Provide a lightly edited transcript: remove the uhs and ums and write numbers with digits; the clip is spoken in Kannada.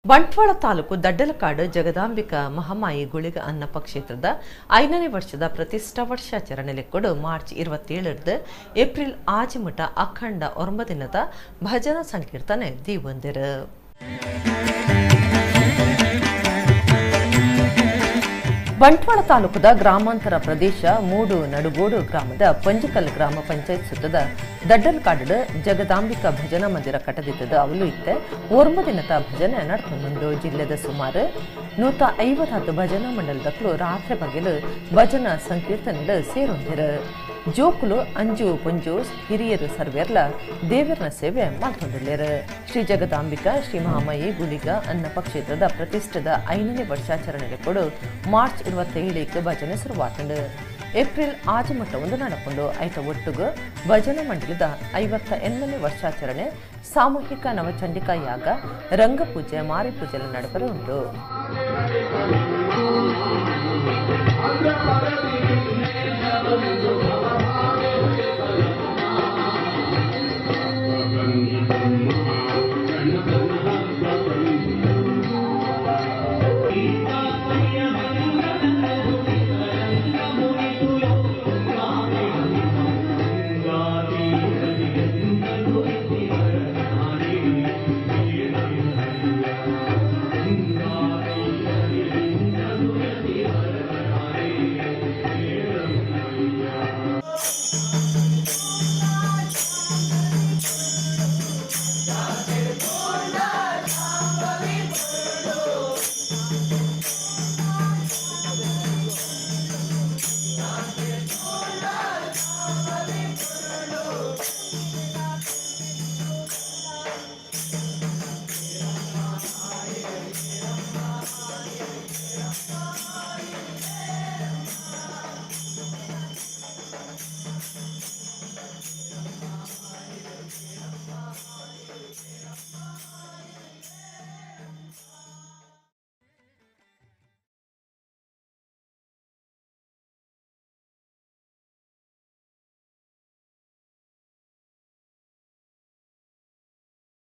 ಬಂಟ್ವಾಳ ತಾಲೂಕು ದಡ್ಡಲಕಾಡು ಜಗದಾಂಬಿಕ ಮಹಾಮಾಯಿ ಗುಳಿಗ ಅನ್ನಪ್ಪ ಕ್ಷೇತ್ರದ 5ನೇ ವರ್ಷದ ಪ್ರತಿಷ್ಠಾ ವರ್ಷಾಚರಣೆಲೆಕ್ಕೊಡು ಮಾರ್ಚ್ 27 ಏಪ್ರಿಲ್ ಆಜಿಮಠ ಅಖಂಡ 9 ದಿನದ ಭಜನಾ ಸಂಕೀರ್ತನೆ ದೀವಂದಿರು. ಬಂಟ್ವಾಳ ತಾಲೂಕದ ಗ್ರಾಮಾಂತರ ಪ್ರದೇಶ ಮೂಡು ನಡುಗೋಡು ಗ್ರಾಮದ ಪಂಜಕಲ್ ಗ್ರಾಮ ಪಂಚಾಯತ್ ಸುತ್ತದ ದಡ್ಡಲ್ಕಾಡು ಜಗದಾಂಬಿಕ ಭಜನಾ ಮಂದಿರ ಕಟ್ಟದಿದ್ದದ ಅವಲು ಇತ್ತೆ 9 ದಿನದ ಭಜನೆ ನಡ್ಕೊಂಡು ಜಿಲ್ಲೆದ ಸುಮಾರು 150 ಭಜನಾ ಮಂಡಲದಕ್ಕೂ ರಾತ್ರಿ ಬಗೆಲು ಭಜನಾ ಸಂಕೀರ್ತನೆಗಳು ಸೇರೊಂದಿರು. ಜೋಕುಲು ಅಂಜು ಪುಂಜು ಹಿರಿಯರು ಸರ್ವೇರ್ಲ ದೇವರನ ಸೇವೆ ಮಾಡ್ಕೊಂಡಿಲ್ಲರು. ಶ್ರೀ ಜಗದಾಂಬಿಕ ಶ್ರೀ ಮಹಾಮಾಯಿ ಗುಳಿಗ ಅನ್ನಪ್ಪ ಕ್ಷೇತ್ರದ ಪ್ರತಿಷ್ಠದ 5ನೇ ವರ್ಷಾಚರಣೆಗೆ ಕೊಡು ಮಾರ್ಚ್ 27 ಭಜನೆ ಶುರುವಾತಂಡು. ಏಪ್ರಿಲ್ ಆಜಮಠ ಒಂದು ನಡಕೊಂಡು ಐತ ಒಟ್ಟುಗು ಭಜನಾ ಮಂಡಲದ 58ನೇ ವರ್ಷಾಚರಣೆ ಸಾಮೂಹಿಕ ನವಚಂಡಿಕಾ ಯಾಗ ರಂಗಪೂಜೆ ಮಾರಿ ಪೂಜೆ ನಡೆಪರು ಉಂಟು.